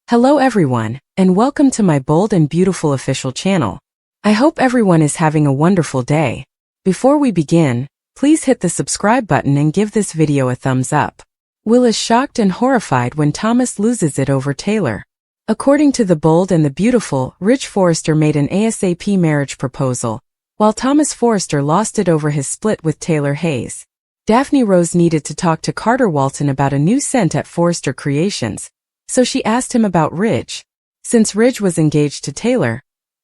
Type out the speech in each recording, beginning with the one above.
Hello everyone, and welcome to my bold and beautiful official channel. I hope everyone is having a wonderful day. Before we begin, please hit the subscribe button and give this video a thumbs up. Will is shocked and horrified when Thomas loses it over Taylor. According to the bold and the beautiful, Rich Forrester made an ASAP marriage proposal, while Thomas Forrester lost it over his split with Taylor Hayes. Daphne Rose needed to talk to Carter Walton about a new scent at Forrester Creations, so she asked him about Ridge. Since Ridge was engaged to Taylor,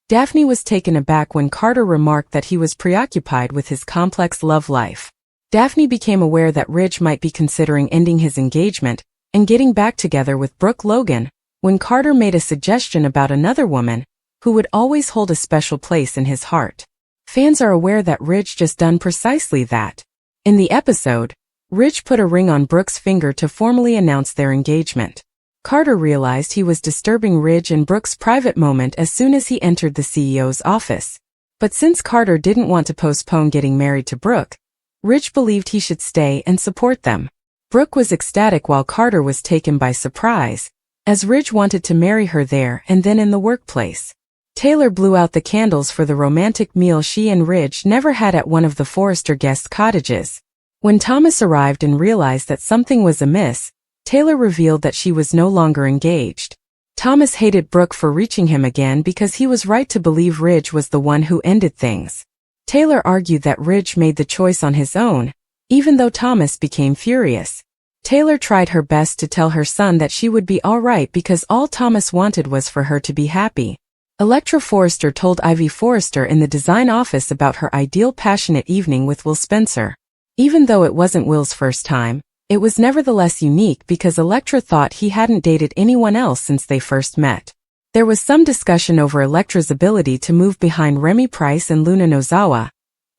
Daphne was taken aback when Carter remarked that he was preoccupied with his complex love life. Daphne became aware that Ridge might be considering ending his engagement and getting back together with Brooke Logan when Carter made a suggestion about another woman who would always hold a special place in his heart. Fans are aware that Ridge just done precisely that. In the episode, Ridge put a ring on Brooke's finger to formally announce their engagement. Carter realized he was disturbing Ridge and Brooke's private moment as soon as he entered the CEO's office. But since Carter didn't want to postpone getting married to Brooke, Ridge believed he should stay and support them. Brooke was ecstatic while Carter was taken by surprise, as Ridge wanted to marry her there and then in the workplace. Taylor blew out the candles for the romantic meal she and Ridge never had at one of the Forrester guest cottages. When Thomas arrived and realized that something was amiss, Taylor revealed that she was no longer engaged. Thomas hated Brooke for reaching him again because he was right to believe Ridge was the one who ended things. Taylor argued that Ridge made the choice on his own, even though Thomas became furious. Taylor tried her best to tell her son that she would be all right because all Thomas wanted was for her to be happy. Electra Forrester told Ivy Forrester in the design office about her ideal passionate evening with Will Spencer. Even though it wasn't Will's first time, it was nevertheless unique because Electra thought he hadn't dated anyone else since they first met. There was some discussion over Electra's ability to move behind Remy Price and Luna Nozawa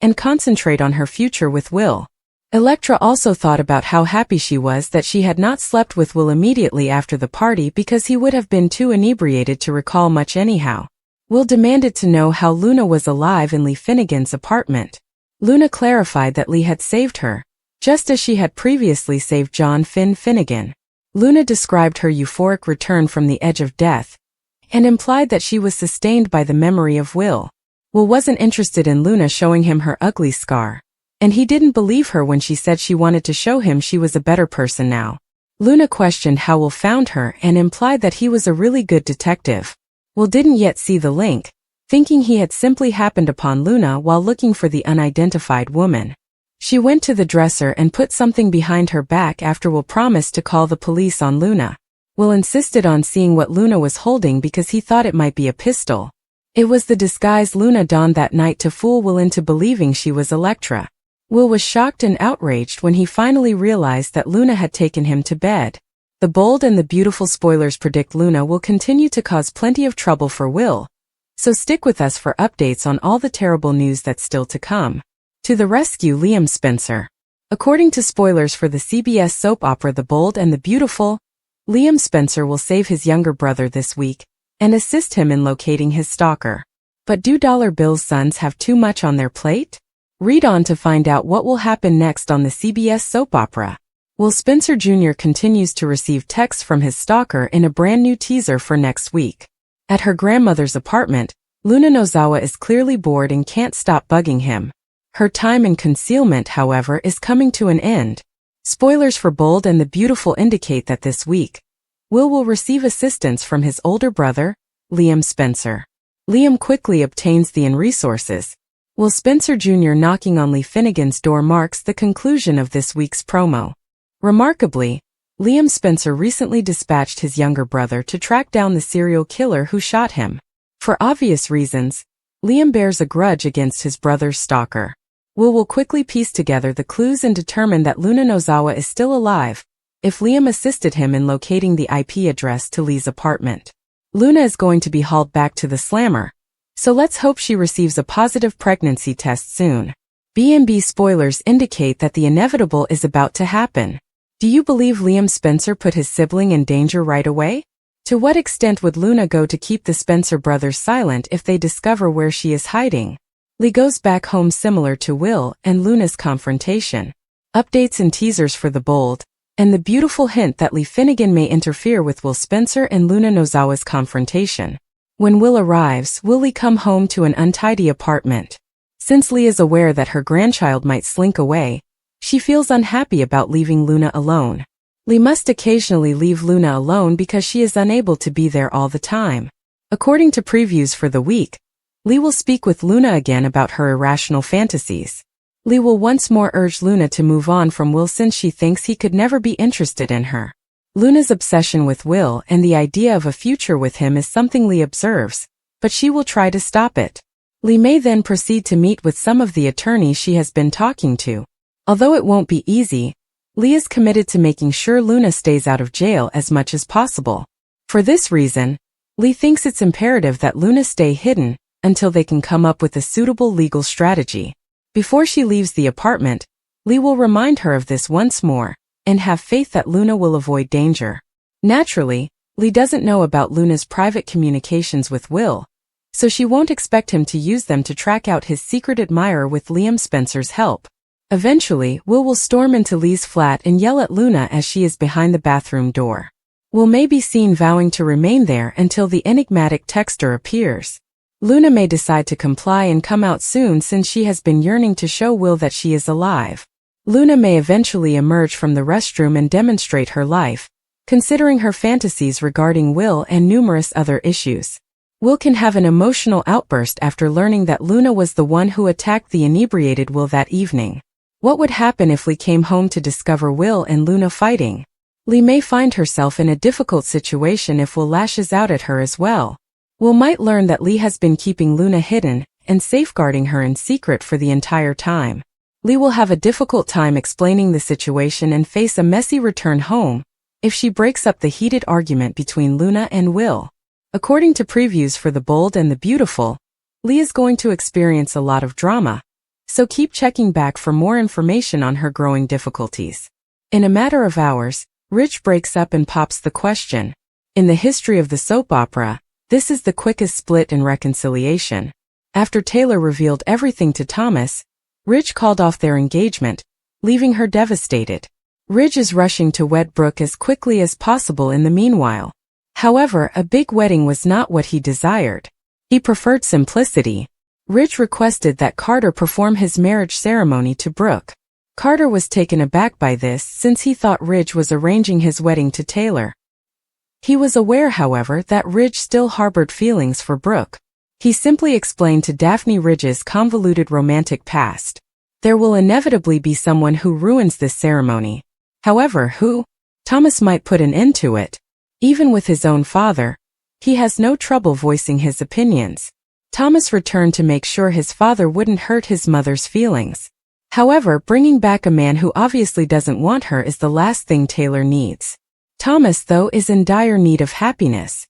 and concentrate on her future with Will. Electra also thought about how happy she was that she had not slept with Will immediately after the party because he would have been too inebriated to recall much anyhow. Will demanded to know how Luna was alive in Lee Finnegan's apartment. Luna clarified that Lee had saved her, just as she had previously saved John Finnegan. Luna described her euphoric return from the edge of death and implied that she was sustained by the memory of Will. Will wasn't interested in Luna showing him her ugly scar, and he didn't believe her when she said she wanted to show him she was a better person now. Luna questioned how Will found her and implied that he was a really good detective. Will didn't yet see the link, thinking he had simply happened upon Luna while looking for the unidentified woman. She went to the dresser and put something behind her back after Will promised to call the police on Luna. Will insisted on seeing what Luna was holding because he thought it might be a pistol. It was the disguise Luna donned that night to fool Will into believing she was Electra. Will was shocked and outraged when he finally realized that Luna had taken him to bed. The bold and the beautiful spoilers predict Luna will continue to cause plenty of trouble for Will, so stick with us for updates on all the terrible news that's still to come. To the rescue, Liam Spencer. According to spoilers for the CBS soap opera The Bold and the Beautiful, Liam Spencer will save his younger brother this week and assist him in locating his stalker. But do Dollar Bill's sons have too much on their plate? Read on to find out what will happen next on the CBS soap opera. Will Spencer Jr. continues to receive texts from his stalker in a brand new teaser for next week. At her grandmother's apartment, Luna Nozawa is clearly bored and can't stop bugging him. Her time in concealment, however, is coming to an end. Spoilers for Bold and the Beautiful indicate that this week, Will receive assistance from his older brother, Liam Spencer. Liam quickly obtains the resources. Will Spencer Jr. knocking on Lee Finnegan's door marks the conclusion of this week's promo. Remarkably, Liam Spencer recently dispatched his younger brother to track down the serial killer who shot him. For obvious reasons, Liam bears a grudge against his brother's stalker. Will quickly piece together the clues and determine that Luna Nozawa is still alive, if Liam assisted him in locating the IP address to Lee's apartment. Luna is going to be hauled back to the slammer, so let's hope she receives a positive pregnancy test soon. B&B Spoilers indicate that the inevitable is about to happen. Do you believe Liam Spencer put his sibling in danger right away? To what extent would Luna go to keep the Spencer brothers silent if they discover where she is hiding? Lee goes back home similar to Will and Luna's confrontation. Updates and teasers for The Bold and the beautiful hint that Lee Finnegan may interfere with Will Spencer and Luna Nozawa's confrontation. When Will arrives, will Lee come home to an untidy apartment? Since Lee is aware that her grandchild might slink away, she feels unhappy about leaving Luna alone. Lee must occasionally leave Luna alone because she is unable to be there all the time. According to previews for the week, Lee will speak with Luna again about her irrational fantasies. Lee will once more urge Luna to move on from Will since she thinks he could never be interested in her. Luna's obsession with Will and the idea of a future with him is something Lee observes, but she will try to stop it. Lee may then proceed to meet with some of the attorneys she has been talking to. Although it won't be easy, Lee is committed to making sure Luna stays out of jail as much as possible. For this reason, Lee thinks it's imperative that Luna stay hidden until they can come up with a suitable legal strategy. Before she leaves the apartment, Lee will remind her of this once more and have faith that Luna will avoid danger. Naturally, Lee doesn't know about Luna's private communications with Will, so she won't expect him to use them to track out his secret admirer with Liam Spencer's help. Eventually, Will storm into Lee's flat and yell at Luna as she is behind the bathroom door. Will may be seen vowing to remain there until the enigmatic texter appears. Luna may decide to comply and come out soon since she has been yearning to show Will that she is alive. Luna may eventually emerge from the restroom and demonstrate her life, considering her fantasies regarding Will and numerous other issues. Will can have an emotional outburst after learning that Luna was the one who attacked the inebriated Will that evening. What would happen if Lee came home to discover Will and Luna fighting? Lee may find herself in a difficult situation if Will lashes out at her as well. Will might learn that Lee has been keeping Luna hidden and safeguarding her in secret for the entire time. Lee will have a difficult time explaining the situation and face a messy return home if she breaks up the heated argument between Luna and Will. According to previews for The Bold and the Beautiful, Lee is going to experience a lot of drama, so keep checking back for more information on her growing difficulties. In a matter of hours, Ridge breaks up and pops the question. In the history of the soap opera, this is the quickest split in reconciliation. After Taylor revealed everything to Thomas, Ridge called off their engagement, leaving her devastated. Ridge is rushing to wed Brooke as quickly as possible in the meanwhile. However, a big wedding was not what he desired. He preferred simplicity. Ridge requested that Carter perform his marriage ceremony to Brooke. Carter was taken aback by this since he thought Ridge was arranging his wedding to Taylor. He was aware, however, that Ridge still harbored feelings for Brooke. He simply explained to Daphne Ridge's convoluted romantic past. There will inevitably be someone who ruins this ceremony. However, who? Thomas might put an end to it. Even with his own father, he has no trouble voicing his opinions. Thomas returned to make sure his father wouldn't hurt his mother's feelings. However, bringing back a man who obviously doesn't want her is the last thing Taylor needs. Thomas, though, is in dire need of happiness.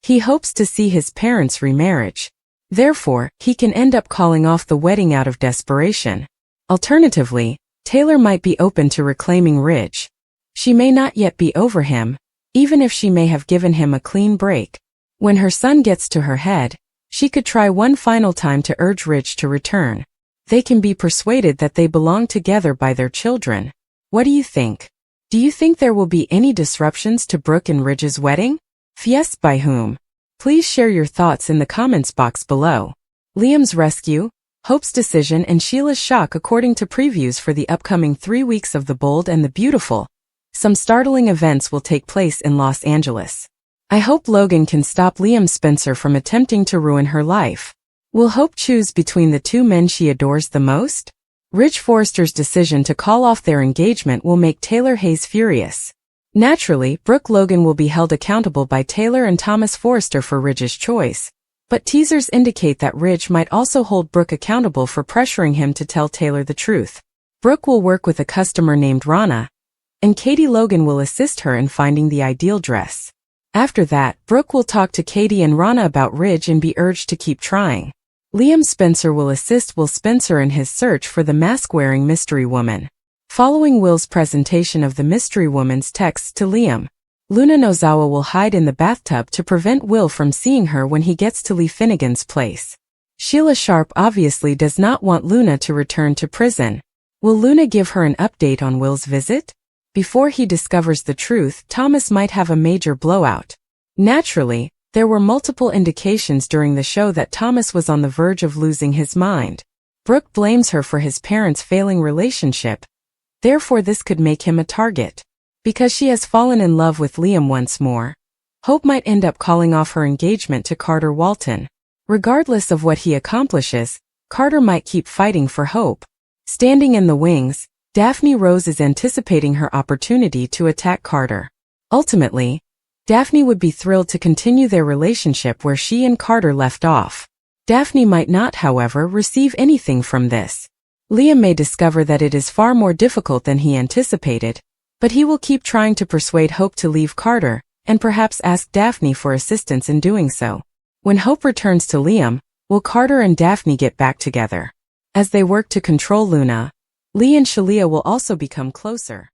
He hopes to see his parents' remarriage. Therefore, he can end up calling off the wedding out of desperation. Alternatively, Taylor might be open to reclaiming Ridge. She may not yet be over him, even if she may have given him a clean break. When her son gets to her head, she could try one final time to urge Ridge to return. They can be persuaded that they belong together by their children. What do you think? Do you think there will be any disruptions to Brooke and Ridge's wedding? Yes, by whom? Please share your thoughts in the comments box below. Liam's rescue, Hope's decision and Sheila's shock according to previews for the upcoming 3 weeks of The Bold and the Beautiful. Some startling events will take place in Los Angeles. I hope Logan can stop Liam Spencer from attempting to ruin her life. Will Hope choose between the two men she adores the most? Ridge Forrester's decision to call off their engagement will make Taylor Hayes furious. Naturally, Brooke Logan will be held accountable by Taylor and Thomas Forrester for Ridge's choice, but teasers indicate that Ridge might also hold Brooke accountable for pressuring him to tell Taylor the truth. Brooke will work with a customer named Rana, and Katie Logan will assist her in finding the ideal dress. After that, Brooke will talk to Katie and Rana about Ridge and be urged to keep trying. Liam Spencer will assist Will Spencer in his search for the mask-wearing mystery woman. Following Will's presentation of the mystery woman's texts to Liam, Luna Nozawa will hide in the bathtub to prevent Will from seeing her when he gets to Lee Finnegan's place. Sheila Sharp obviously does not want Luna to return to prison. Will Luna give her an update on Will's visit? Before he discovers the truth, Thomas might have a major blowout. Naturally, there were multiple indications during the show that Thomas was on the verge of losing his mind. Brooke blames her for his parents' failing relationship. Therefore, this could make him a target. Because she has fallen in love with Liam once more, Hope might end up calling off her engagement to Carter Walton. Regardless of what he accomplishes, Carter might keep fighting for Hope. Standing in the wings, Daphne Rose is anticipating her opportunity to attack Carter. Ultimately, Daphne would be thrilled to continue their relationship where she and Carter left off. Daphne might not, however, receive anything from this. Liam may discover that it is far more difficult than he anticipated, but he will keep trying to persuade Hope to leave Carter, and perhaps ask Daphne for assistance in doing so. When Hope returns to Liam, will Carter and Daphne get back together? As they work to control Luna, Lee and Shalia will also become closer.